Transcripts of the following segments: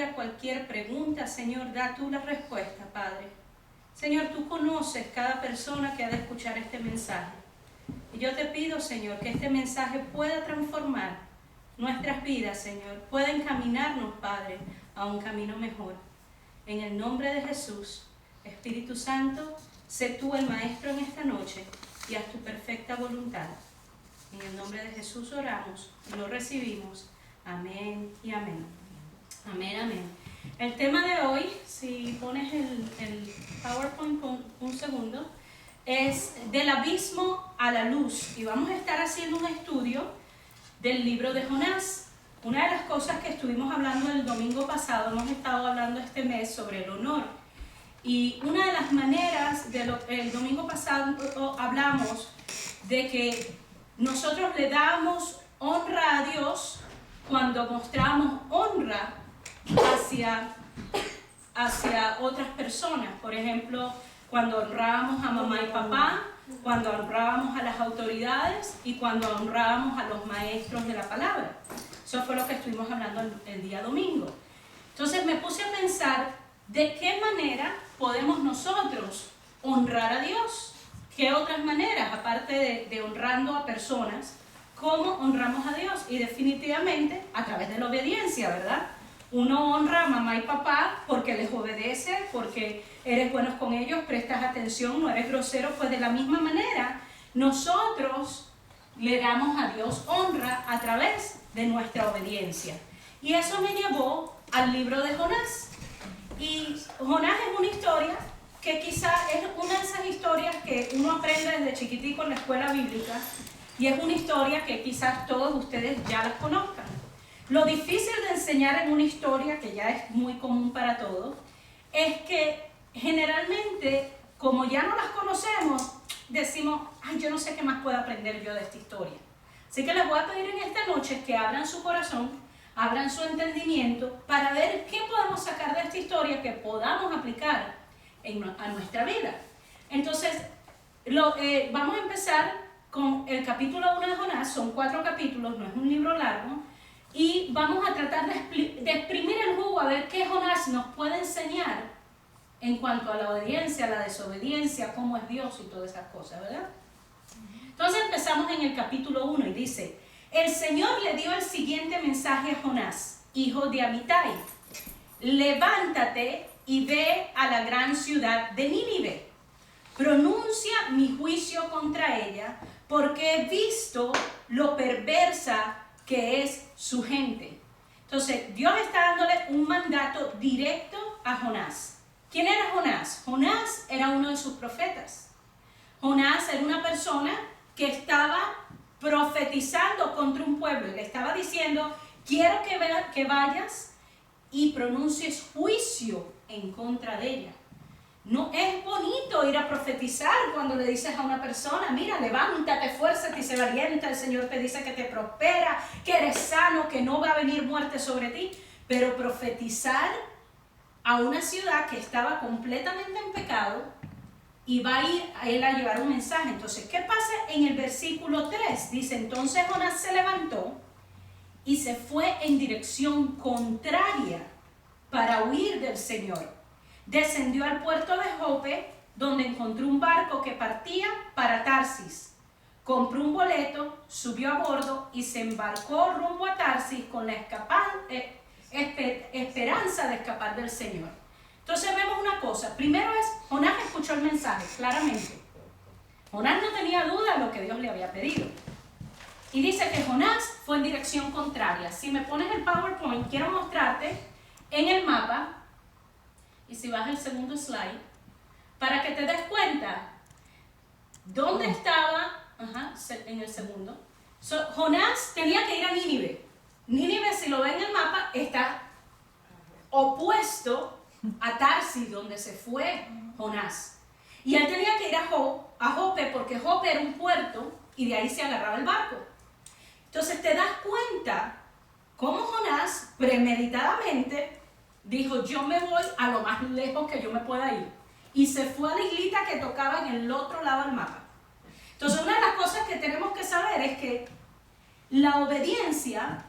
a cualquier pregunta, Señor, da tú la respuesta, Padre. Señor, tú conoces cada persona que ha de escuchar este mensaje. Y yo te pido, Señor, que este mensaje pueda transformar nuestras vidas, Señor, pueda encaminarnos, Padre, a un camino mejor. En el nombre de Jesús, Espíritu Santo, sé tú el Maestro en esta noche y haz tu perfecta voluntad. En el nombre de Jesús oramos y lo recibimos. Amén y amén. Amén, amén. El tema de hoy, si pones el PowerPoint con un segundo, es del abismo a la luz. Y vamos a estar haciendo un estudio del libro de Jonás. Una de las cosas que estuvimos hablando el domingo pasado, hemos estado hablando este mes sobre el honor. Y una de las maneras, el domingo pasado hablamos de que nosotros le damos honra a Dios cuando mostramos honra hacia otras personas. Por ejemplo, cuando honrábamos a mamá y papá, cuando honrábamos a las autoridades y cuando honrábamos a los maestros de la palabra. Eso fue lo que estuvimos hablando el día domingo. Entonces me puse a pensar de qué manera podemos nosotros honrar a Dios. ¿Qué otras maneras, aparte de honrando a personas, cómo honramos a Dios? Y definitivamente a través de la obediencia, ¿verdad? Uno honra a mamá y papá porque les obedece, porque eres bueno con ellos, prestas atención, no eres grosero. Pues de la misma manera, nosotros le damos a Dios honra a través de nuestra obediencia. Y eso me llevó al libro de Jonás. Y Jonás es una historia que quizá es una de esas historias que uno aprende desde chiquitico en la escuela bíblica, y es una historia que quizás todos ustedes ya las conozcan. Lo difícil de enseñar en una historia, que ya es muy común para todos, es que generalmente, como ya no las conocemos, decimos, ay, yo no sé qué más puedo aprender yo de esta historia. Así que les voy a pedir en esta noche que abran su corazón, abran su entendimiento, para ver qué podemos sacar de esta historia que podamos aplicar a nuestra vida. Entonces, vamos a empezar con el capítulo 1 de Jonás. Son 4 capítulos, no es un libro largo, y vamos a tratar de exprimir el jugo a ver qué Jonás nos puede enseñar en cuanto a la obediencia, a la desobediencia, cómo es Dios y todas esas cosas, ¿verdad? Entonces empezamos en el capítulo 1 y dice: el Señor le dio el siguiente mensaje a Jonás, hijo de Amitai: levántate y ve a la gran ciudad de Nínive. Pronuncia mi juicio contra ella, porque he visto lo perversa que es su gente. Entonces, Dios está dándole un mandato directo a Jonás. ¿Quién era Jonás? Jonás era uno de sus profetas. Jonás era una persona que estaba profetizando contra un pueblo y le estaba diciendo: quiero que vayas y pronuncies juicio en contra de ella. No es bonito ir a profetizar cuando le dices a una persona: mira, levántate, esfuérzate y sé valiente, el Señor te dice que te prospera, que eres sano, que no va a venir muerte sobre ti. Pero profetizar a una ciudad que estaba completamente en pecado, y va a ir a él a llevar un mensaje. Entonces, ¿qué pasa en el versículo 3? Dice: entonces Jonás se levantó y se fue en dirección contraria para huir del Señor. Descendió al puerto de Jope, donde encontró un barco que partía para Tarsis. Compró un boleto, subió a bordo y se embarcó rumbo a Tarsis con la esperanza de escapar del Señor. Entonces vemos una cosa. Primero es, Jonás escuchó el mensaje, claramente. Jonás no tenía duda de lo que Dios le había pedido. Y dice que Jonás fue en dirección contraria. Si me pones el PowerPoint, quiero mostrarte en el mapa, y si vas al segundo slide, para que te des cuenta dónde estaba, en el segundo. Jonás tenía que ir a Nínive. Nínive, si lo ven en el mapa, está opuesto a Tarsis, donde se fue Jonás. Y él tenía que ir a Jope, porque Jope era un puerto y de ahí se agarraba el barco. Entonces te das cuenta cómo Jonás premeditadamente dijo: yo me voy a lo más lejos que yo me pueda ir. Y se fue a la islita que tocaba en el otro lado del mapa. Entonces, una de las cosas que tenemos que saber es que la obediencia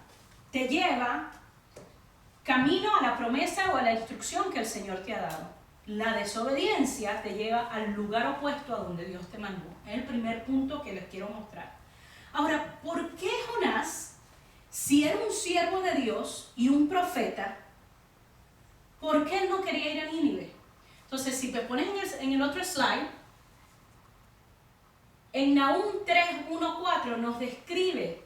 te lleva camino a la promesa o a la instrucción que el Señor te ha dado. La desobediencia te lleva al lugar opuesto a donde Dios te mandó. Es el primer punto que les quiero mostrar. Ahora, ¿por qué Jonás, si era un siervo de Dios y un profeta, por qué él no quería ir a Nínive? Entonces, si te pones en el otro slide, en Nahum 3:1-4 nos describe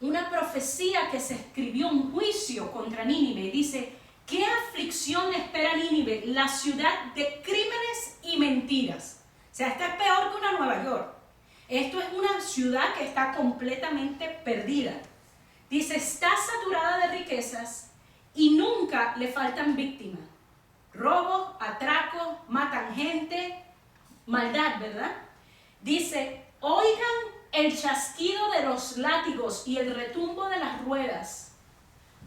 una profecía que se escribió, un juicio contra Nínive. Dice, ¿qué aflicción le espera a Nínive? La ciudad de crímenes y mentiras. O sea, esta es peor que una Nueva York. Esto es una ciudad que está completamente perdida. Dice, está saturada de riquezas y nunca le faltan víctimas. Robos, atracos, matan gente, maldad, ¿verdad? Dice, oigan el chasquido de los látigos y el retumbo de las ruedas.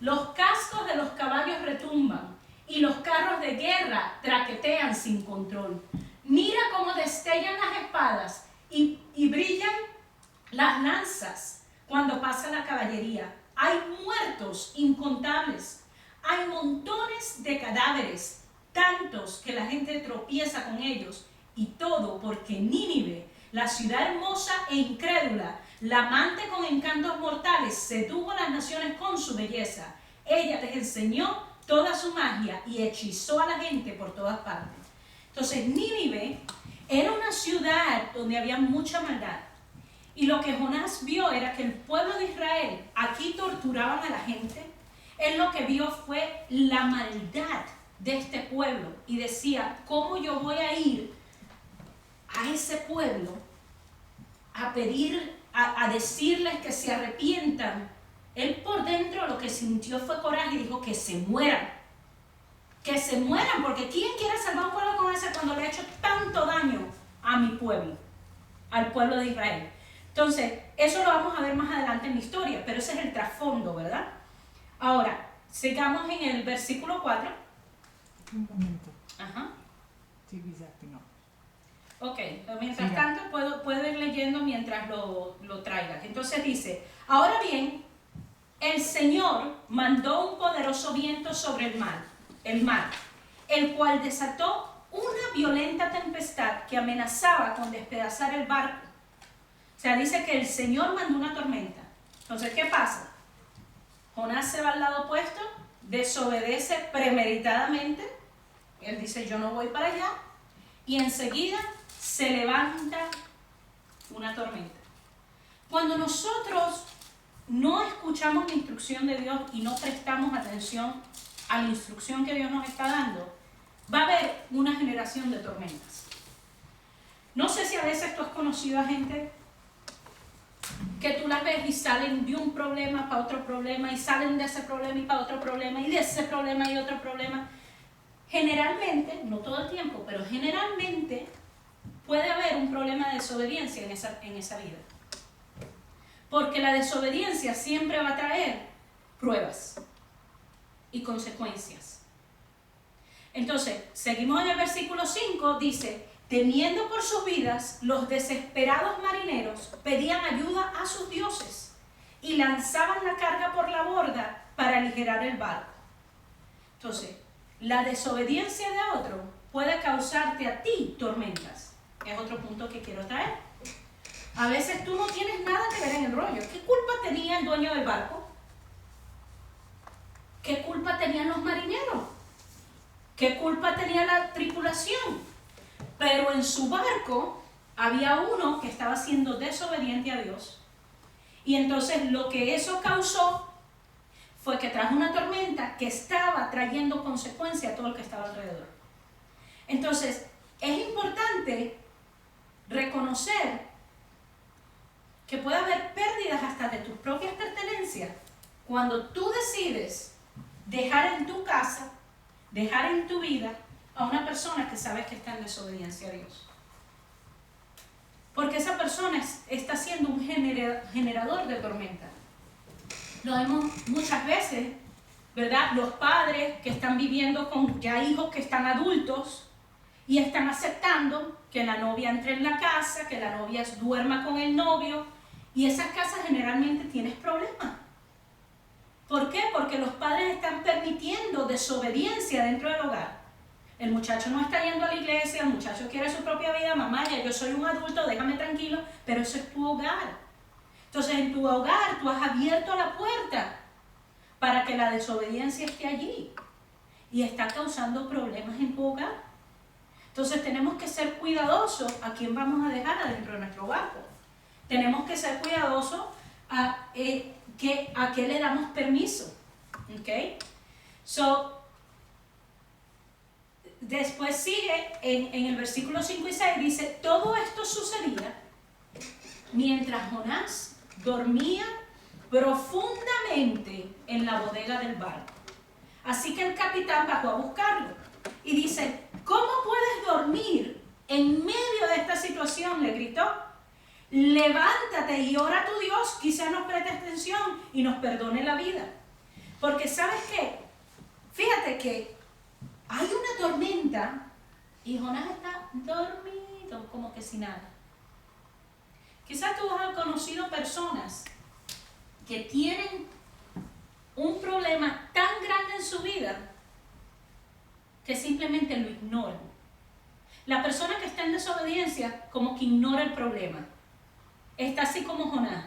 Los cascos de los caballos retumban y los carros de guerra traquetean sin control. Mira cómo destellan las espadas y brillan las lanzas cuando pasa la caballería. Hay muertos incontables. Hay montones de cadáveres, tantos que la gente tropieza con ellos. Y todo porque Nínive, la ciudad hermosa e incrédula, la amante con encantos mortales, sedujo a las naciones con su belleza. Ella les enseñó toda su magia y hechizó a la gente por todas partes. Entonces, Nínive era una ciudad donde había mucha maldad. Y lo que Jonás vio era que el pueblo de Israel, aquí torturaban a la gente. Él lo que vio fue la maldad de este pueblo y decía, ¿cómo yo voy a ir a ese pueblo a pedir, a decirles que se arrepientan? Él por dentro lo que sintió fue coraje y dijo que se mueran, porque ¿quién quiere salvar un pueblo como ese cuando le ha hecho tanto daño a mi pueblo, al pueblo de Israel? Entonces, eso lo vamos a ver más adelante en la historia, pero ese es el trasfondo, ¿verdad? Ahora, sigamos en el versículo 4. Un momento. Ajá. Sí, exacto, no. Ok, mientras tanto puedo ir leyendo mientras lo traigas. Entonces dice, ahora bien, el Señor mandó un poderoso viento sobre el mar, el cual desató una violenta tempestad que amenazaba con despedazar el barco. O sea, dice que el Señor mandó una tormenta. Entonces, ¿qué pasa? Jonás se va al lado opuesto, desobedece premeditadamente. Él dice, yo no voy para allá. Y enseguida se levanta una tormenta. Cuando nosotros no escuchamos la instrucción de Dios y no prestamos atención a la instrucción que Dios nos está dando, va a haber una generación de tormentas. No sé si a veces tú has conocido a gente que tú las ves y salen de un problema para otro problema y salen de ese problema y para otro problema y de ese problema y otro problema. Generalmente, no todo el tiempo, pero generalmente puede haber un problema de desobediencia en esa vida. Porque la desobediencia siempre va a traer pruebas y consecuencias. Entonces, seguimos en el versículo 5, dice, temiendo por sus vidas, los desesperados marineros pedían ayuda a sus dioses y lanzaban la carga por la borda para aligerar el barco. Entonces, la desobediencia de otro puede causarte a ti tormentas. Es otro punto que quiero traer. A veces tú no tienes nada que ver en el rollo. ¿Qué culpa tenía el dueño del barco? ¿Qué culpa tenían los marineros? ¿Qué culpa tenía la tripulación? Pero en su barco había uno que estaba siendo desobediente a Dios. Y entonces lo que eso causó fue que trajo una tormenta que estaba trayendo consecuencias a todo el que estaba alrededor. Entonces, es importante reconocer que puede haber pérdidas hasta de tus propias pertenencias cuando tú decides dejar en tu casa, dejar en tu vida a una persona que sabes que está en desobediencia a Dios. Porque esa persona está siendo un generador de tormenta. Lo vemos muchas veces, ¿verdad? Los padres que están viviendo con ya hijos que están adultos y están aceptando que la novia entre en la casa, que la novia duerma con el novio, y esas casas generalmente tienen problemas. ¿Por qué? Porque los padres están permitiendo desobediencia dentro del hogar. El muchacho no está yendo a la iglesia, el muchacho quiere su propia vida, mamá, ya yo soy un adulto, déjame tranquilo, pero eso es tu hogar. Entonces en tu hogar tú has abierto la puerta para que la desobediencia esté allí y está causando problemas en tu hogar. Entonces tenemos que ser cuidadosos a quién vamos a dejar adentro de nuestro barco. Tenemos que ser cuidadosos a qué le damos permiso. ¿Okay? Después sigue en el versículo 5 y 6, dice, todo esto sucedía mientras Jonás dormía profundamente en la bodega del barco. Así que el capitán bajó a buscarlo y dice, ¿cómo puedes dormir en medio de esta situación?, le gritó. Levántate y ora a tu Dios, quizás nos preste atención y nos perdone la vida. Porque ¿sabes qué? Fíjate que hay una tormenta y Jonás está dormido como que sin nada. Quizás tú has conocido personas que tienen un problema tan grande en su vida que simplemente lo ignoran. La persona que está en desobediencia como que ignora el problema. Está así como Jonás.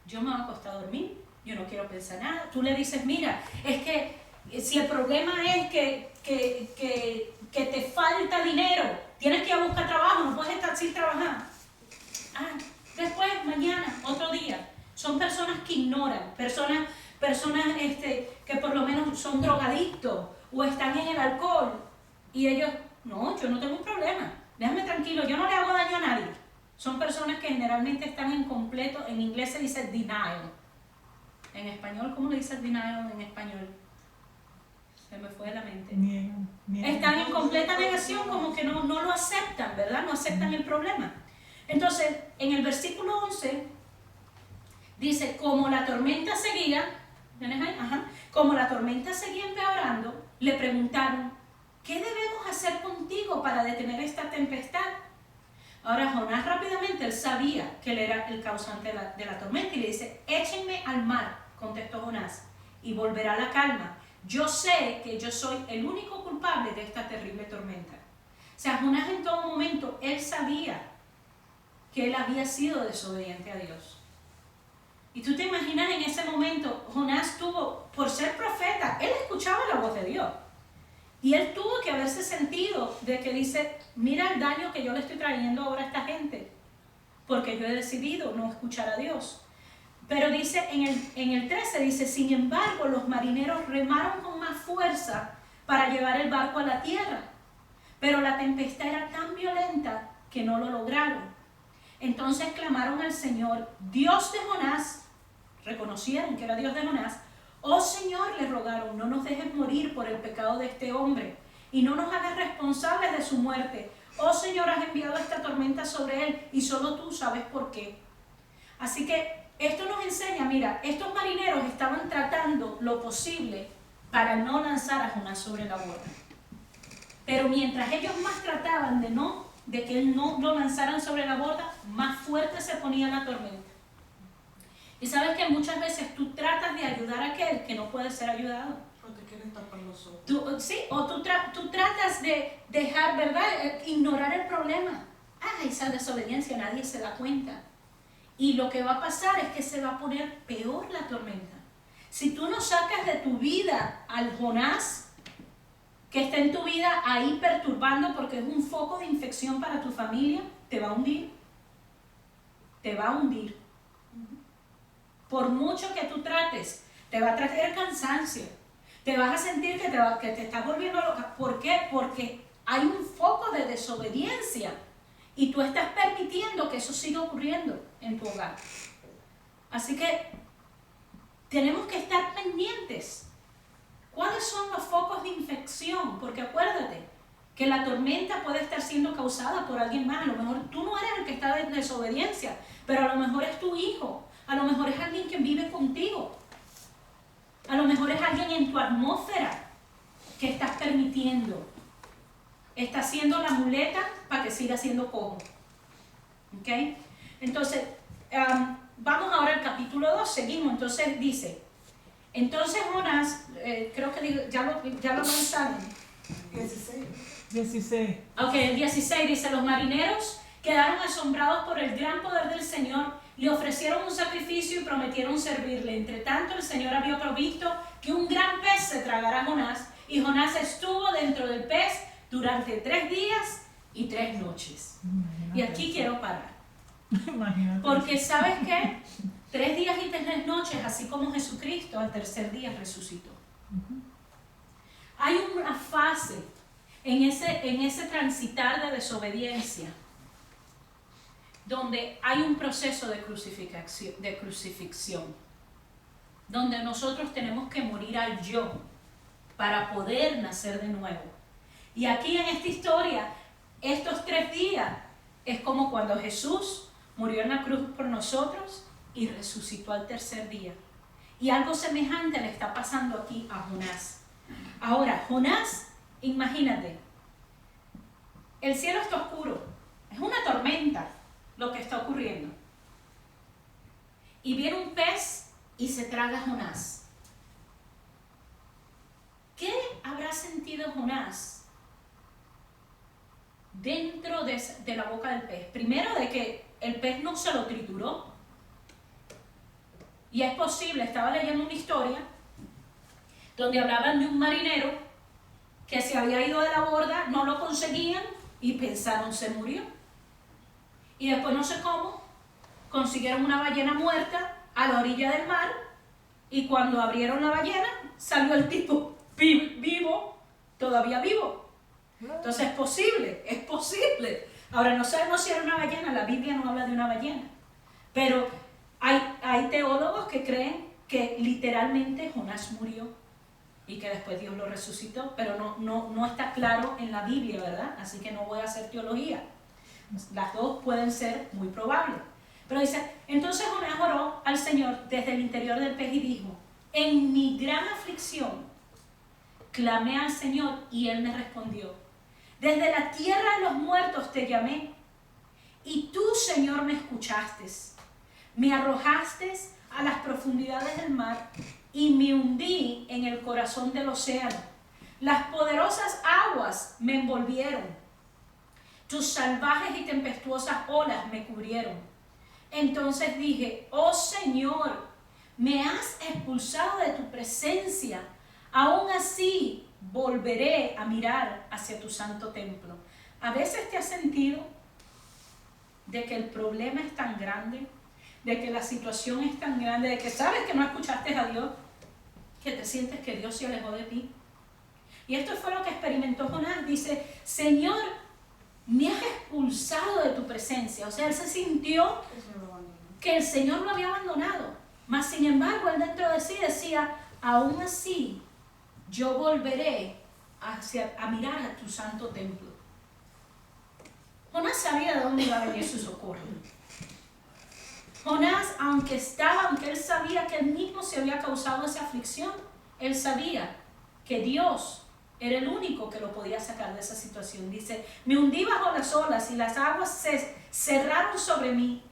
Yo me voy a acostar a dormir, yo no quiero pensar nada. Tú le dices, mira, es que si el problema es que te falta dinero, tienes que ir a buscar trabajo, no puedes estar sin trabajar. Después, mañana, otro día. Son personas que ignoran, personas que por lo menos son drogadictos o están en el alcohol y ellos, no, yo no tengo un problema, déjame tranquilo, yo no le hago daño a nadie. Son personas que generalmente están en completo, en inglés se dice denial. En español, ¿cómo le dices denial en español? Se me fue de la mente. Niegan. Están en completa negación, como que no lo aceptan, ¿verdad? No aceptan el problema. Entonces, en el versículo 11, dice, como la tormenta seguía, ¿tienes ahí? Como la tormenta seguía empeorando, le preguntaron, ¿qué debemos hacer contigo para detener esta tempestad? Ahora Jonás rápidamente, él sabía que él era el causante de la tormenta y le dice, échenme al mar, contestó Jonás, y volverá la calma. Yo sé que yo soy el único culpable de esta terrible tormenta. O sea, Jonás en todo momento, él sabía que él había sido desobediente a Dios. Y tú te imaginas en ese momento, Jonás tuvo, por ser profeta, él escuchaba la voz de Dios. Y él tuvo que haberse sentido de que dice, mira el daño que yo le estoy trayendo ahora a esta gente, porque yo he decidido no escuchar a Dios. Pero dice, en el 13 dice, sin embargo, los marineros remaron con más fuerza para llevar el barco a la tierra. Pero la tempestad era tan violenta que no lo lograron. Entonces clamaron al Señor, Dios de Jonás, reconocieron que era Dios de Jonás. Oh Señor, le rogaron, no nos dejes morir por el pecado de este hombre y no nos hagas responsables de su muerte. Oh Señor, has enviado esta tormenta sobre él y solo tú sabes por qué. Así que esto nos enseña, mira, estos marineros estaban tratando lo posible para no lanzar a Jonás sobre la borda. Pero mientras ellos más trataban de que él no lo lanzaran sobre la borda, más fuerte se ponía la tormenta. Y sabes que muchas veces tú tratas de ayudar a aquel que no puede ser ayudado. O te quieren tapar los ojos. Tú tratas de dejar, ¿verdad? Ignorar el problema. Esa desobediencia nadie se da cuenta. Y lo que va a pasar es que se va a poner peor la tormenta. Si tú no sacas de tu vida al Jonás, que está en tu vida ahí perturbando porque es un foco de infección para tu familia, te va a hundir. Te va a hundir. Por mucho que tú trates, te va a traer cansancio. Te vas a sentir que te estás volviendo loca. ¿Por qué? Porque hay un foco de desobediencia y tú estás permitiendo que eso siga ocurriendo en tu hogar. Así que tenemos que estar pendientes. ¿Cuáles son los focos de infección? Porque acuérdate que la tormenta puede estar siendo causada por alguien más. A lo mejor tú no eres el que está en desobediencia, pero a lo mejor es tu hijo. A lo mejor es alguien que vive contigo. A lo mejor es alguien en tu atmósfera que estás permitiendo. Está haciendo la muleta para que siga siendo cojo. ¿Ok? Entonces, vamos ahora al capítulo 2. Seguimos. Entonces dice, Entonces Jonás, creo que ya lo lanzaron. 16. 16. Ok, el 16 dice, los marineros quedaron asombrados por el gran poder del Señor, le ofrecieron un sacrificio y prometieron servirle. Entre tanto, el Señor había provisto que un gran pez se tragara a Jonás, y Jonás estuvo dentro del pez durante 3 días y 3 noches. Imagínate Y aquí eso. quiero parar. Imagínate Porque eso. ¿sabes qué? 3 días y 3 noches, así como Jesucristo al tercer día resucitó. Hay una fase en ese transitar de desobediencia donde hay un proceso de crucifixión, donde nosotros tenemos que morir al yo para poder nacer de nuevo. Y aquí en esta historia, estos 3 días es como cuando Jesús murió en la cruz por nosotros y resucitó al tercer día. Y algo semejante le está pasando aquí a Jonás. Ahora, Jonás, imagínate, el cielo está oscuro, es una tormenta lo que está ocurriendo. Y viene un pez y se traga a Jonás. ¿Qué habrá sentido Jonás dentro de la boca del pez? Primero, de que el pez no se lo trituró. Y es posible, estaba leyendo una historia donde hablaban de un marinero que se había ido de la borda, no lo conseguían y pensaron se murió. Y después no sé cómo, consiguieron una ballena muerta a la orilla del mar y cuando abrieron la ballena salió el tipo vivo, todavía vivo. Entonces es posible. Ahora no sabemos si era una ballena, la Biblia no habla de una ballena, pero hay teólogos que creen que literalmente Jonás murió y que después Dios lo resucitó, pero no está claro en la Biblia, ¿verdad? Así que no voy a hacer teología. Las dos pueden ser muy probables. Pero dice, entonces Jonás oró al Señor desde el interior del pez y dijo, en mi gran aflicción clamé al Señor y Él me respondió. Desde la tierra de los muertos te llamé y tú, Señor, me escuchaste. Me arrojaste a las profundidades del mar y me hundí en el corazón del océano. Las poderosas aguas me envolvieron. Tus salvajes y tempestuosas olas me cubrieron. Entonces dije, oh Señor, me has expulsado de tu presencia. Aún así volveré a mirar hacia tu santo templo. A veces te has sentido de que el problema es tan grande, de que la situación es tan grande, de que sabes que no escuchaste a Dios, que te sientes que Dios se alejó de ti. Y esto fue lo que experimentó Jonás. Dice, Señor, me has expulsado de tu presencia. O sea, él se sintió que el Señor lo había abandonado. Mas sin embargo, él dentro de sí decía, aún así, yo volveré a mirar a tu santo templo. Jonás sabía de dónde iba a venir su socorro. Jonás, aunque él sabía que él mismo se había causado esa aflicción, él sabía que Dios era el único que lo podía sacar de esa situación. Dice, me hundí bajo las olas y las aguas se cerraron sobre mí.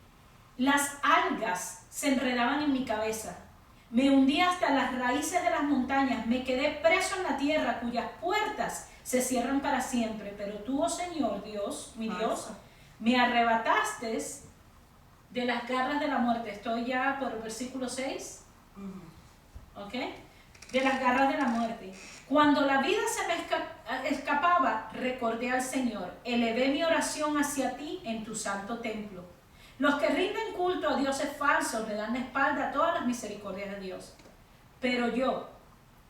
Las algas se enredaban en mi cabeza. Me hundí hasta las raíces de las montañas. Me quedé preso en la tierra cuyas puertas se cierran para siempre. Pero tú, oh Señor, Dios, mi Dios, me arrebataste de las garras de la muerte. Estoy ya por el versículo 6. ¿Ok? De las garras de la muerte. Cuando la vida se me escapaba, recordé al Señor. Elevé mi oración hacia ti en tu santo templo. Los que rinden culto a dioses falsos le dan la espalda a todas las misericordias de Dios. Pero yo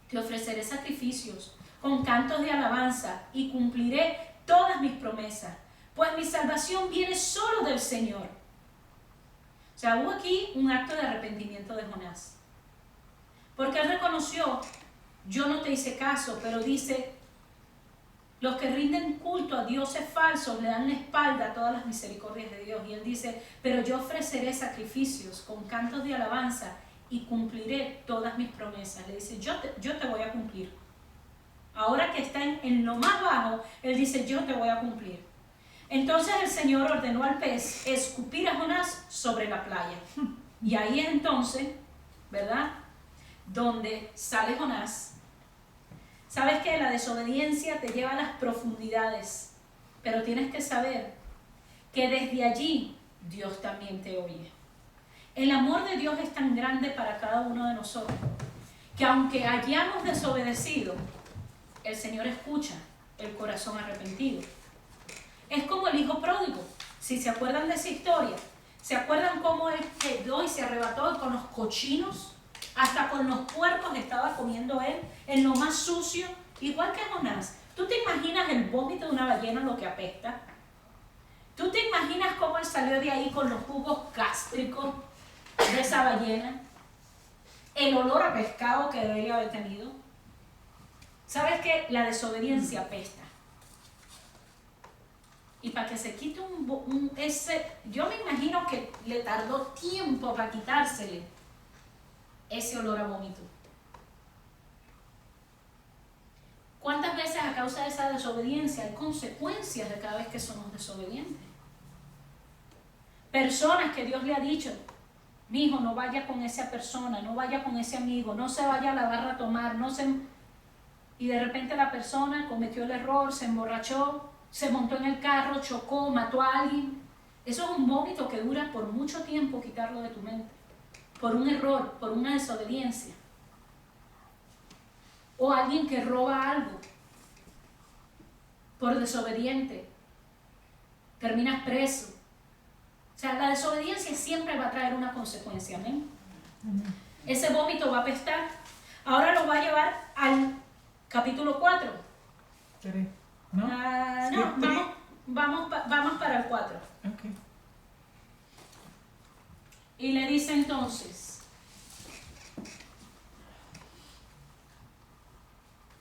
te ofreceré sacrificios con cantos de alabanza y cumpliré todas mis promesas, pues mi salvación viene solo del Señor. O sea, hubo aquí un acto de arrepentimiento de Jonás. Porque él reconoció, yo no te hice caso, pero dice, los que rinden culto a dioses falsos le dan la espalda a todas las misericordias de Dios. Y él dice, pero yo ofreceré sacrificios con cantos de alabanza y cumpliré todas mis promesas. Le dice, yo te voy a cumplir. Ahora que está en lo más bajo, él dice, yo te voy a cumplir. Entonces el Señor ordenó al pez escupir a Jonás sobre la playa. Y ahí entonces, ¿verdad? donde sale Jonás. Sabes que la desobediencia te lleva a las profundidades, pero tienes que saber que desde allí Dios también te oye. El amor de Dios es tan grande para cada uno de nosotros, que aunque hayamos desobedecido, el Señor escucha el corazón arrepentido. Es como el hijo pródigo. Si se acuerdan de esa historia, ¿se acuerdan cómo él quedó y se arrebató con los cochinos? Hasta con los puercos estaba comiendo él, en lo más sucio, igual que Jonás. ¿Tú te imaginas el vómito de una ballena, lo que apesta? ¿Tú te imaginas cómo él salió de ahí con los jugos gástricos de esa ballena? El olor a pescado que debería haber tenido. ¿Sabes qué? La desobediencia apesta. Y para que se quite yo me imagino que le tardó tiempo para quitársele ese olor a vómito. ¿Cuántas veces a causa de esa desobediencia hay consecuencias de cada vez que somos desobedientes? Personas que Dios le ha dicho, mi hijo, no vaya con esa persona, no vaya con ese amigo, no se vaya a la barra a tomar, y de repente la persona cometió el error, se emborrachó, se montó en el carro, chocó, mató a alguien. Eso es un vómito que dura por mucho tiempo quitarlo de tu mente, por un error, por una desobediencia. O alguien que roba algo, por desobediente, terminas preso. O sea, la desobediencia siempre va a traer una consecuencia, ¿amén? Ese vómito va a apestar. Ahora lo va a llevar al capítulo 4. ¿No? No, vamos para el 4. Okay. Y le dice entonces,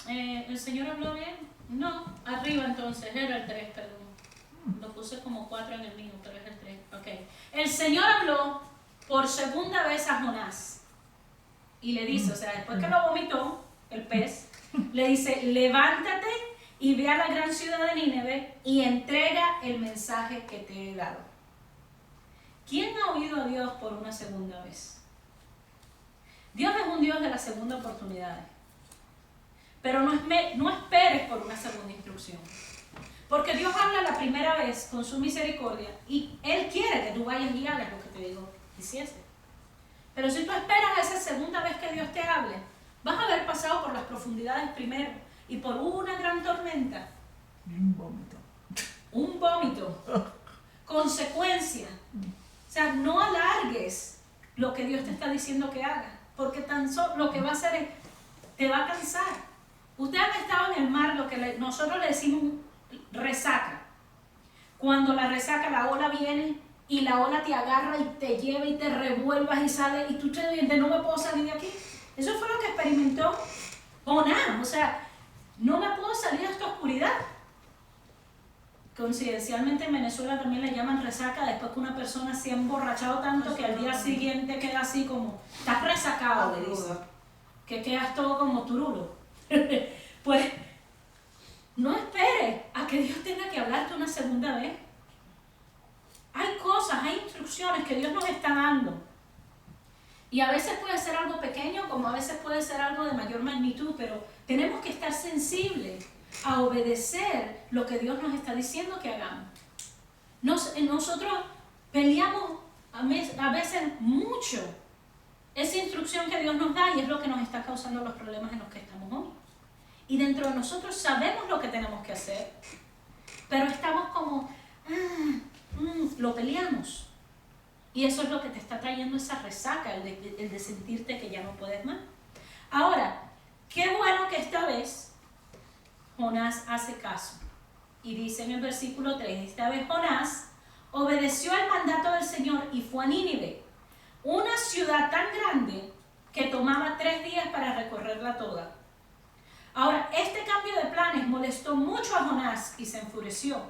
¿el Señor habló bien? No, arriba entonces, era el 3, perdón. Lo puse como 4 en el mío, pero es el 3. Okay. El Señor habló por segunda vez a Jonás y le dice, o sea, después que lo vomitó el pez, le dice, levántate y ve a la gran ciudad de Nínive y entrega el mensaje que te he dado. ¿Quién ha oído a Dios por una segunda vez? Dios es un Dios de las segundas oportunidades. Pero no esperes por una segunda instrucción. Porque Dios habla la primera vez con su misericordia y Él quiere que tú vayas y hagas lo que te digo hiciese. Pero si tú esperas a esa segunda vez que Dios te hable, vas a haber pasado por las profundidades primero y por una gran tormenta. Un vómito. Un vómito. Consecuencia. O sea, no alargues lo que Dios te está diciendo que hagas, porque tan solo lo que va a hacer es, te va a cansar. Ustedes han estado en el mar, lo que nosotros le decimos resaca. Cuando la resaca, la ola viene y la ola te agarra y te lleva y te revuelvas y sale y tú te dices, no me puedo salir de aquí. Eso fue lo que experimentó Jonás. O sea, no me puedo salir de esta oscuridad. Coincidencialmente en Venezuela también le llaman resaca después que una persona se ha emborrachado tanto que al día siguiente queda así como, estás resacado, le dicen, que quedas todo como turulo. Pues no esperes a que Dios tenga que hablarte una segunda vez. Hay cosas, hay instrucciones que Dios nos está dando. Y a veces puede ser algo pequeño, como a veces puede ser algo de mayor magnitud, pero tenemos que estar sensibles a obedecer lo que Dios nos está diciendo que hagamos. Nosotros peleamos a veces mucho esa instrucción que Dios nos da y es lo que nos está causando los problemas en los que estamos hoy. Y dentro de nosotros sabemos lo que tenemos que hacer, pero estamos como, lo peleamos. Y eso es lo que te está trayendo esa resaca, el de sentirte que ya no puedes más. Ahora, qué bueno que esta vez Jonás hace caso. Y dice en el versículo 3, esta vez Jonás obedeció al mandato del Señor y fue a Nínive, una ciudad tan grande que tomaba 3 días para recorrerla toda. Ahora, este cambio de planes molestó mucho a Jonás y se enfureció.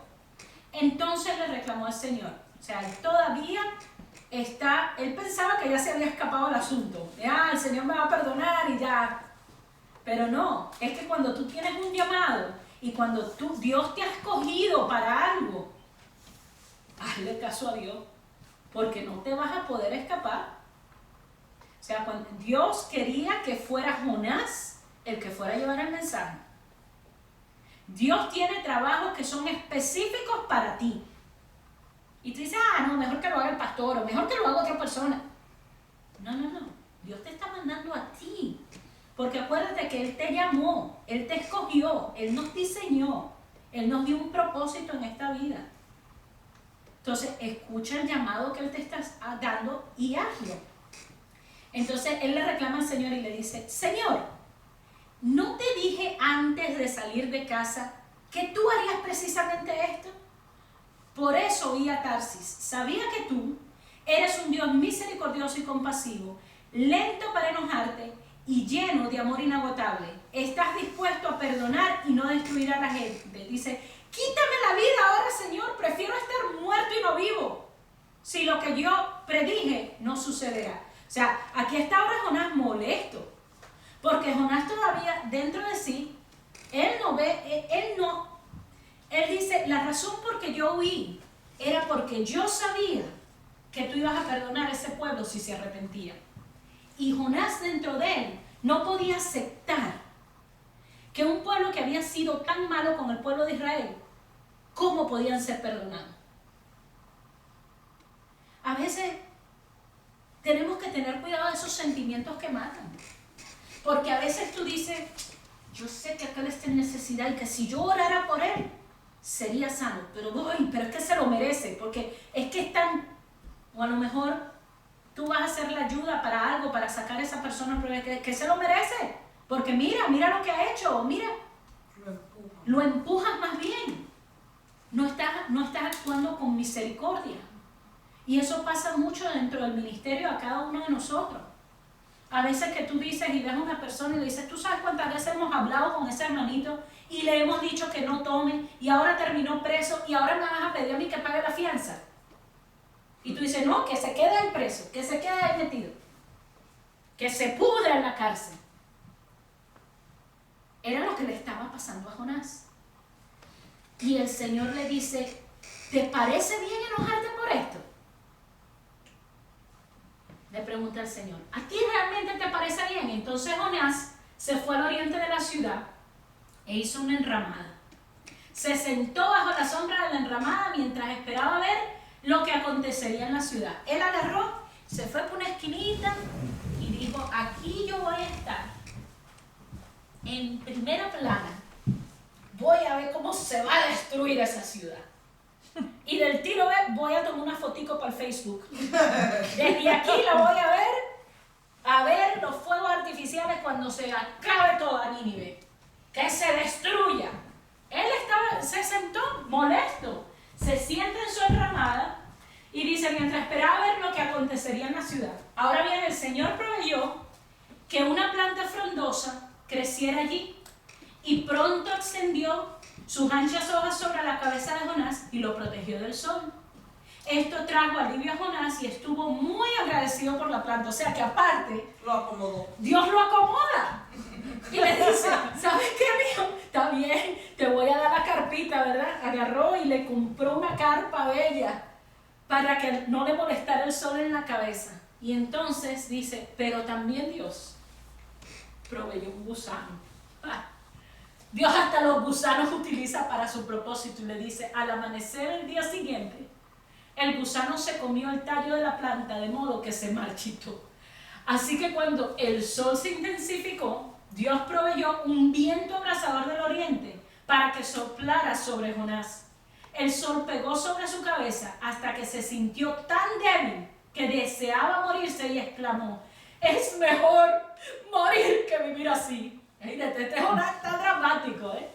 Entonces le reclamó al Señor. O sea, él pensaba que ya se había escapado el asunto. El Señor me va a perdonar y ya. Pero no, es que cuando tú tienes un llamado y cuando Dios te ha escogido para algo, hazle caso a Dios, porque no te vas a poder escapar. sea, cuando Dios quería que fuera Jonás el que fuera a llevar el mensaje. Dios tiene trabajos que son específicos para ti. Y tú dices, no, mejor que lo haga el pastor, o mejor que lo haga otra persona. No. Dios te está mandando a ti. Porque acuérdate que Él te llamó, Él te escogió, Él nos diseñó, Él nos dio un propósito en esta vida. Entonces, escucha el llamado que Él te está dando y hazlo. Entonces, él le reclama al Señor y le dice, Señor, ¿no te dije antes de salir de casa que tú harías precisamente esto? Por eso oí a Tarsis, sabía que tú eres un Dios misericordioso y compasivo, lento para enojarte y lleno de amor inagotable. Estás dispuesto a perdonar y no destruir a la gente. Dice, quítame la vida ahora, Señor, prefiero estar muerto y no vivo, si lo que yo predije no sucederá. O sea, aquí está ahora Jonás molesto, porque Jonás todavía dentro de sí, él dice, la razón por que yo huí era porque yo sabía que tú ibas a perdonar a ese pueblo si se arrepentía. Y Jonás dentro de él no podía aceptar que un pueblo que había sido tan malo con el pueblo de Israel, ¿cómo podían ser perdonados? A veces tenemos que tener cuidado de esos sentimientos que matan. Porque a veces tú dices, yo sé que aquel está en necesidad y que si yo orara por él, sería sano. Pero es que se lo merece, porque es que están, o a lo mejor tú vas a hacer la ayuda para algo, para sacar a esa persona, pero que se lo merece. Porque mira lo que ha hecho, mira. Lo empujas más bien. No estás actuando con misericordia. Y eso pasa mucho dentro del ministerio a cada uno de nosotros. A veces que tú dices y ves a una persona y le dices, ¿tú sabes cuántas veces hemos hablado con ese hermanito y le hemos dicho que no tome y ahora terminó preso y ahora me vas a pedir a mí que pague la fianza? Y tú dices, no, que se quede ahí preso, que se quede ahí metido, que se pudra en la cárcel. Era lo que le estaba pasando a Jonás. Y el Señor le dice, ¿te parece bien enojarte por esto? Le pregunta el Señor, ¿a ti realmente te parece bien? Entonces Jonás se fue al oriente de la ciudad e hizo una enramada. Se sentó bajo la sombra de la enramada mientras esperaba ver lo que acontecería en la ciudad. Él agarró, se fue por una esquinita y dijo, aquí yo voy a estar en primera plana. Voy a ver cómo se va a destruir esa ciudad. Y del tiro voy a tomar una fotico para el Facebook. Desde aquí la voy a ver los fuegos artificiales cuando se acabe toda Nínive. Que se destruya. Él se sentó molesto. Se sienta en su enramada y dice, mientras esperaba ver lo que acontecería en la ciudad. Ahora bien, el Señor proveyó que una planta frondosa creciera allí y pronto extendió sus anchas hojas sobre la cabeza de Jonás y lo protegió del sol. Esto trajo alivio a Jonás y estuvo muy agradecido por la planta. O sea que aparte, Lo acomodó. Dios lo acomoda. Y le dice, ¿sabes qué, mijo? Está bien, te voy a dar la carpita, ¿verdad? Agarró y le compró una carpa bella para que no le molestara el sol en la cabeza. Y entonces dice, pero también Dios proveyó un gusano. Dios hasta los gusanos utiliza para su propósito y le dice, al amanecer el día siguiente, el gusano se comió el tallo de la planta de modo que se marchitó. Así que cuando el sol se intensificó, Dios proveyó un viento abrasador del oriente para que soplara sobre Jonás. El sol pegó sobre su cabeza hasta que se sintió tan débil que deseaba morirse y exclamó, es mejor morir que vivir así. Este Jonás está dramático, ¿eh?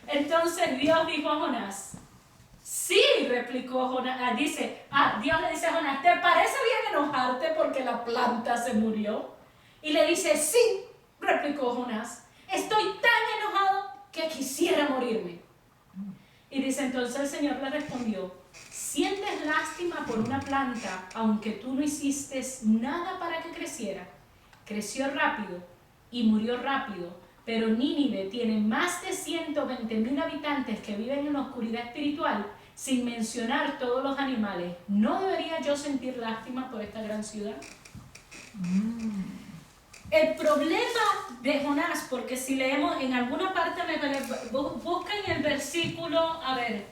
Entonces Dios dijo a Jonás, sí, replicó Jonás, Dios le dice a Jonás, ¿te parece bien enojarte porque la planta se murió? Y le dice, sí, replicó Jonás, estoy tan enojado que quisiera morirme. Y dice, entonces el Señor le respondió, ¿sientes lástima por una planta aunque tú no hiciste nada para que creciera? Creció rápido y murió rápido. Pero Nínive tiene más de 120,000 habitantes que viven en la oscuridad espiritual, sin mencionar todos los animales. ¿No debería yo sentir lástima por esta gran ciudad? El problema de Jonás, porque si leemos en alguna parte, busquen el versículo, a ver,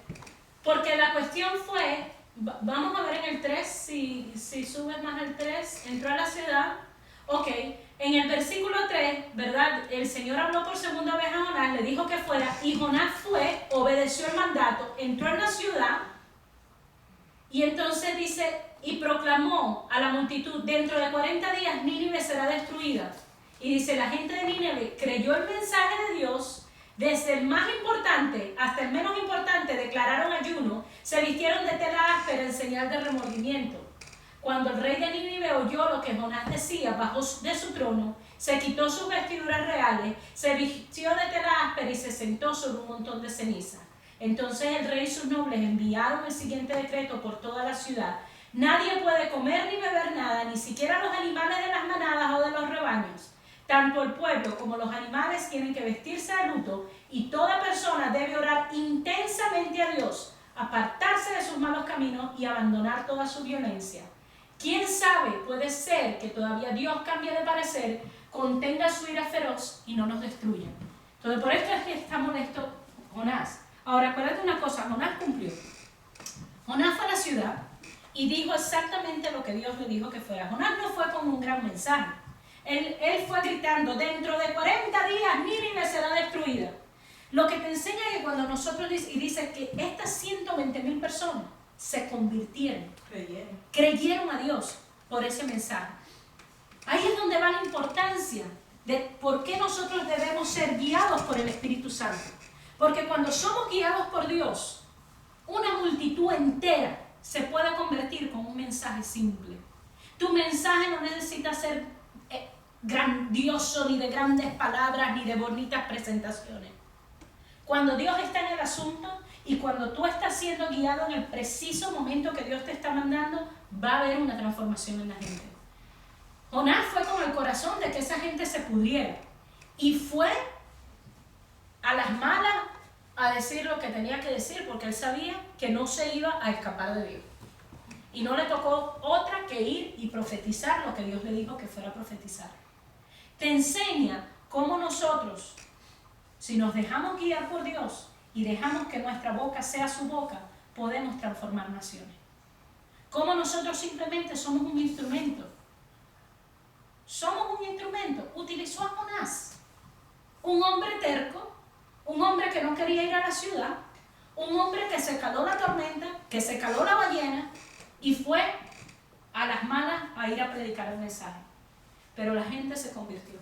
porque la cuestión fue, vamos a ver en el 3, si subes más el 3, entró a la ciudad, ok, en el versículo 3, ¿verdad? El Señor habló por segunda vez a Jonás, le dijo que fuera, y Jonás fue, obedeció el mandato, entró en la ciudad, y entonces dice, y proclamó a la multitud, dentro de 40 días Nínive será destruida. Y dice, la gente de Nínive creyó el mensaje de Dios, desde el más importante hasta el menos importante declararon ayuno, se vistieron de tela áspera en señal de remordimiento. Cuando el rey de Nínive oyó lo que Jonás decía, bajó de su trono, se quitó sus vestiduras reales, se vistió de tela áspera y se sentó sobre un montón de ceniza. Entonces el rey y sus nobles enviaron el siguiente decreto por toda la ciudad. Nadie puede comer ni beber nada, ni siquiera los animales de las manadas o de los rebaños. Tanto el pueblo como los animales tienen que vestirse de luto y toda persona debe orar intensamente a Dios, apartarse de sus malos caminos y abandonar toda su violencia. ¿Quién sabe? Puede ser que todavía Dios cambie de parecer, contenga su ira feroz y no nos destruya. Entonces por esto es que está molesto Jonás. Ahora acuérdate una cosa, Jonás cumplió. Jonás fue a la ciudad y dijo exactamente lo que Dios le dijo que fuera. Jonás no fue con un gran mensaje. Él fue gritando, dentro de 40 días Nínive será destruida. Lo que te enseña es que cuando nosotros dice que estas 120,000 personas se convirtieron, creyeron a Dios por ese mensaje. Ahí es donde va la importancia de por qué nosotros debemos ser guiados por el Espíritu Santo. Porque cuando somos guiados por Dios, una multitud entera se puede convertir con un mensaje simple. Tu mensaje no necesita ser grandioso, ni de grandes palabras, ni de bonitas presentaciones. Cuando Dios está en el asunto y cuando tú estás siendo guiado en el preciso momento que Dios te está mandando, va a haber una transformación en la gente. Jonás fue con el corazón de que esa gente se pudriera y fue a las malas a decir lo que tenía que decir, porque él sabía que no se iba a escapar de Dios. Y no le tocó otra que ir y profetizar lo que Dios le dijo que fuera a profetizar. Te enseña cómo nosotros, si nos dejamos guiar por Dios y dejamos que nuestra boca sea su boca, podemos transformar naciones. Cómo nosotros simplemente somos un instrumento. Somos un instrumento. Utilizó a Jonás, un hombre terco, un hombre que no quería ir a la ciudad, un hombre que se caló la tormenta, que se caló la ballena y fue a las malas a ir a predicar el mensaje. Pero la gente se convirtió.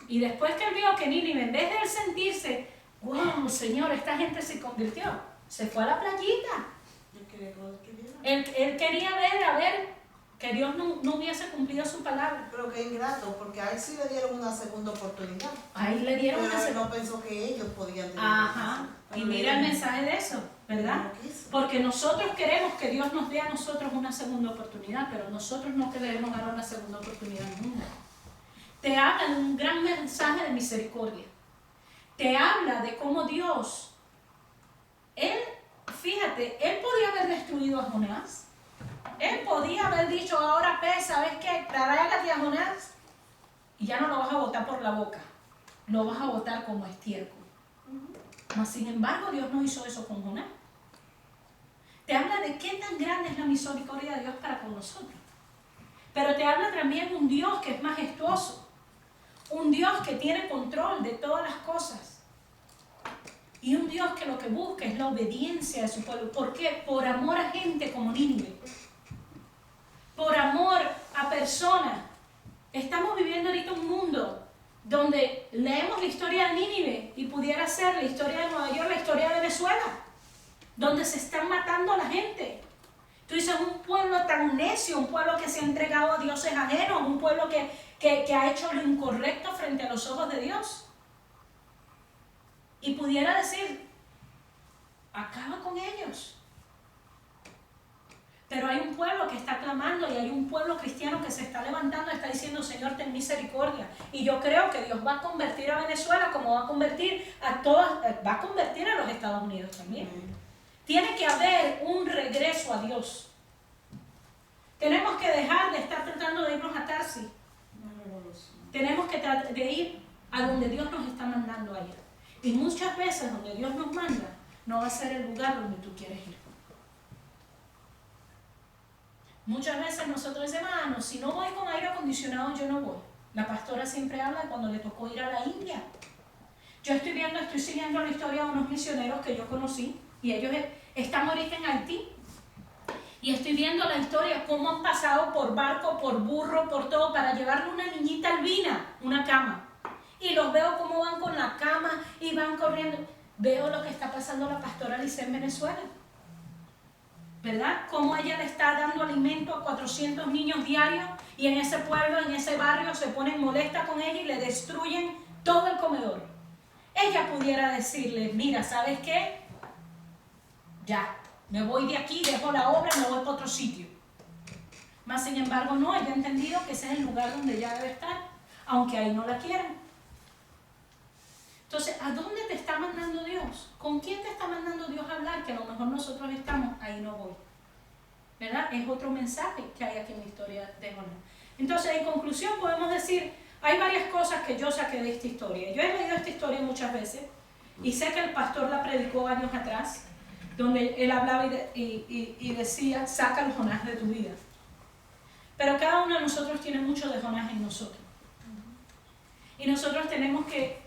Y después que él vio que Nínive, en vez de él sentirse, wow, Señor, esta gente se convirtió, se fue a la playita. Él quería ver, a ver, que Dios no hubiese cumplido su palabra. Pero qué ingrato, porque a él sí le dieron una segunda oportunidad. Ahí le dieron pero una él segunda. no pensó que ellos podían tener. Ajá. Y mira el mensaje de eso, ¿verdad? Porque nosotros queremos que Dios nos dé a nosotros una segunda oportunidad, pero nosotros no queremos dar una segunda oportunidad al mundo. Te habla de un gran mensaje de misericordia. Te habla de cómo Dios, fíjate, él podía haber destruido a Jonás. Él podía haber dicho, ahora ¿sabes qué? Tráigate a Jonás y ya no lo vas a botar por la boca. Lo vas a botar como estiércol. Mas sin embargo, Dios no hizo eso con Jonás. Te habla de qué tan grande es la misericordia de Dios para con nosotros. Pero te habla también de un Dios que es majestuoso. Un Dios que tiene control de todas las cosas. Y un Dios que lo que busca es la obediencia de su pueblo. ¿Por qué? Por amor a gente como Nínive. Por amor a personas. Estamos viviendo ahorita un mundo donde leemos la historia de Nínive y pudiera ser la historia de Nueva York, la historia de Venezuela, donde se están matando a la gente. Tú dices, un pueblo tan necio, un pueblo que se ha entregado a dioses ajenos, un pueblo que ha hecho lo incorrecto frente a los ojos de Dios. Y pudiera decir, acaba con ellos. Pero hay un pueblo que está clamando y hay un pueblo cristiano que se está levantando y está diciendo, Señor, ten misericordia. Y yo creo que Dios va a convertir a Venezuela como va a convertir va a convertir a los Estados Unidos también. Tiene que haber un regreso a Dios. Tenemos que dejar de estar tratando de irnos a Tarsis. tenemos que tratar de ir a donde Dios nos está mandando a ir. Y muchas veces donde Dios nos manda, no va a ser el lugar donde tú quieres ir. Muchas veces nosotros decimos, no, si no voy con aire acondicionado, yo no voy. La pastora siempre habla cuando le tocó ir a la India. Yo estoy siguiendo la historia de unos misioneros que yo conocí, y ellos están ahorita en Haití. Y estoy viendo la historia, cómo han pasado por barco, por burro, por todo, para llevarle a una niñita albina una cama. Y los veo cómo van con la cama y van corriendo. Veo lo que está pasando la pastora Alice en Venezuela. ¿Verdad? Cómo ella le está dando alimento a 400 niños diarios y en ese pueblo, en ese barrio, se ponen molestas con ella y le destruyen todo el comedor. Ella pudiera decirle, mira, ¿sabes qué? Ya, me voy de aquí, dejo la obra, me voy para otro sitio. Mas, sin embargo, no, ella ha entendido que ese es el lugar donde ella debe estar, aunque ahí no la quieran. Entonces, ¿a dónde te está mandando Dios? ¿Con quién te está mandando Dios a hablar? Que a lo mejor nosotros estamos, ahí no voy. ¿Verdad? Es otro mensaje que hay aquí en la historia de Jonás. Entonces, en conclusión, podemos decir, hay varias cosas que yo saqué de esta historia. Yo he leído esta historia muchas veces y sé que el pastor la predicó años atrás, donde él hablaba y decía, saca el Jonás de tu vida. Pero cada uno de nosotros tiene mucho de Jonás en nosotros. Y nosotros tenemos que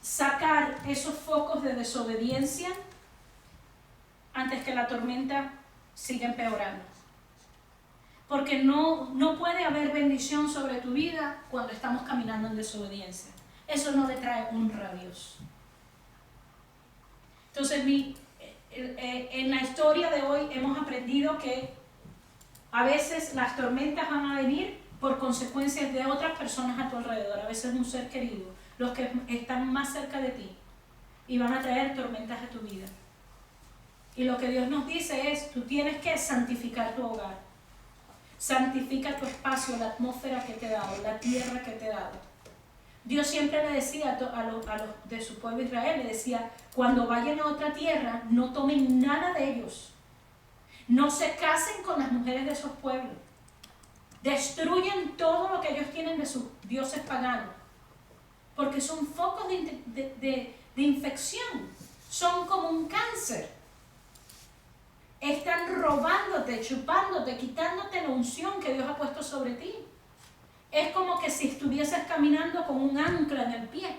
sacar esos focos de desobediencia antes que la tormenta siga empeorando. Porque no puede haber bendición sobre tu vida cuando estamos caminando en desobediencia. Eso no le trae honra a Dios. Entonces, en la historia de hoy hemos aprendido que a veces las tormentas van a venir por consecuencias de otras personas a tu alrededor, a veces un ser querido, los que están más cerca de ti, y van a traer tormentas a tu vida. Y lo que Dios nos dice es, tú tienes que santificar tu hogar, santifica tu espacio, la atmósfera que te he dado, la tierra que te he dado. Dios siempre le decía a los de su pueblo Israel, le decía, cuando vayan a otra tierra, no tomen nada de ellos, no se casen con las mujeres de esos pueblos, destruyen todo lo que ellos tienen de sus dioses paganos, porque son focos de infección, son como un cáncer. Están robándote, chupándote, quitándote la unción que Dios ha puesto sobre ti. Es como que si estuvieses caminando con un ancla en el pie.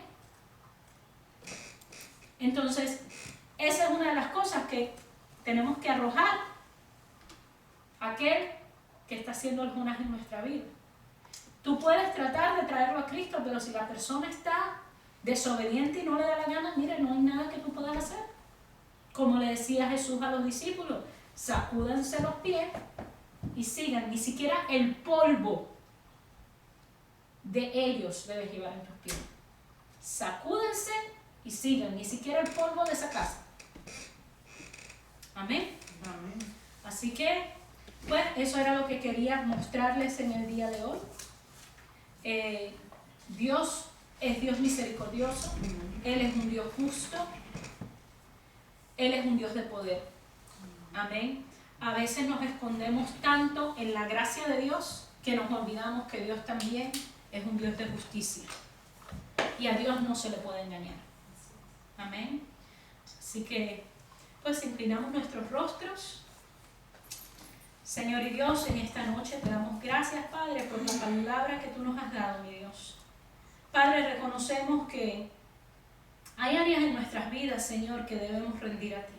Entonces, esa es una de las cosas que tenemos que arrojar a aquel que está haciendo el Jonás en nuestra vida. Tú puedes tratar de traerlo a Cristo, pero si la persona está desobediente y no le da la gana, mira, no hay nada que tú puedas hacer. Como le decía Jesús a los discípulos, sacúdanse los pies y sigan. Ni siquiera el polvo de ellos debes llevar en tus pies. Sacúdense y sigan, ni siquiera el polvo de esa casa. Amén. Amén. Así que, pues, eso era lo que quería mostrarles en el día de hoy. Dios es Dios misericordioso, Él es un Dios justo, Él es un Dios de poder. Amén. A veces nos escondemos tanto en la gracia de Dios que nos olvidamos que Dios también es un Dios de justicia. Y a Dios no se le puede engañar. Amén. Así que, pues, inclinamos nuestros rostros. Señor y Dios, en esta noche te damos gracias, Padre, por la palabra que tú nos has dado, mi Dios. Padre, reconocemos que hay áreas en nuestras vidas, Señor, que debemos rendir a ti.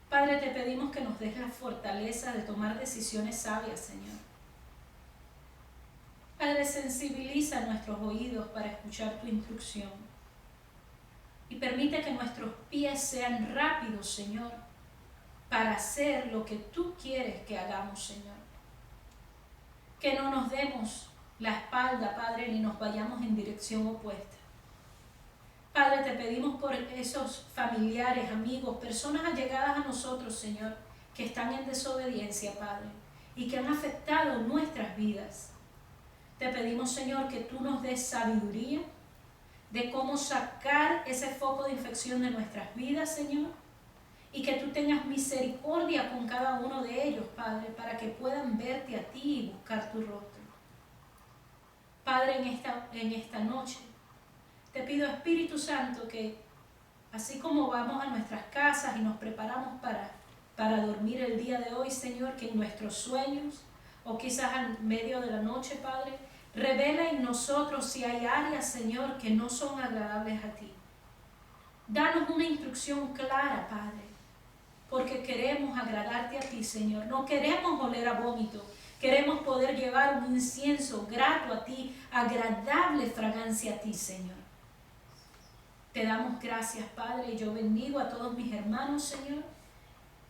Padre, te pedimos que nos des la fortaleza de tomar decisiones sabias, Señor. Padre, sensibiliza nuestros oídos para escuchar tu instrucción. Y permite que nuestros pies sean rápidos, Señor, para hacer lo que tú quieres que hagamos, Señor. Que no nos demos la espalda, Padre, ni nos vayamos en dirección opuesta. Padre, te pedimos por esos familiares, amigos, personas allegadas a nosotros, Señor, que están en desobediencia, Padre, y que han afectado nuestras vidas. Te pedimos, Señor, que tú nos des sabiduría de cómo sacar ese foco de infección de nuestras vidas, Señor, y que tú tengas misericordia con cada uno de ellos, Padre, para que puedan verte a ti y buscar tu rostro. Padre, en esta noche, te pido, Espíritu Santo, que así como vamos a nuestras casas y nos preparamos para dormir el día de hoy, Señor, que en nuestros sueños o quizás en medio de la noche, Padre, revela en nosotros si hay áreas, Señor, que no son agradables a ti. Danos una instrucción clara, Padre, porque queremos agradarte a ti, Señor. No queremos oler a vómito. Queremos poder llevar un incienso grato a ti, agradable fragancia a ti, Señor. Te damos gracias, Padre, y yo bendigo a todos mis hermanos, Señor.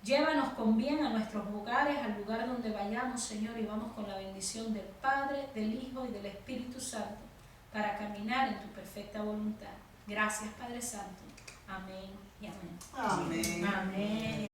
Llévanos con bien a nuestros hogares, al lugar donde vayamos, Señor, y vamos con la bendición del Padre, del Hijo y del Espíritu Santo para caminar en tu perfecta voluntad. Gracias, Padre Santo. Amén y amén. Amén. Amén.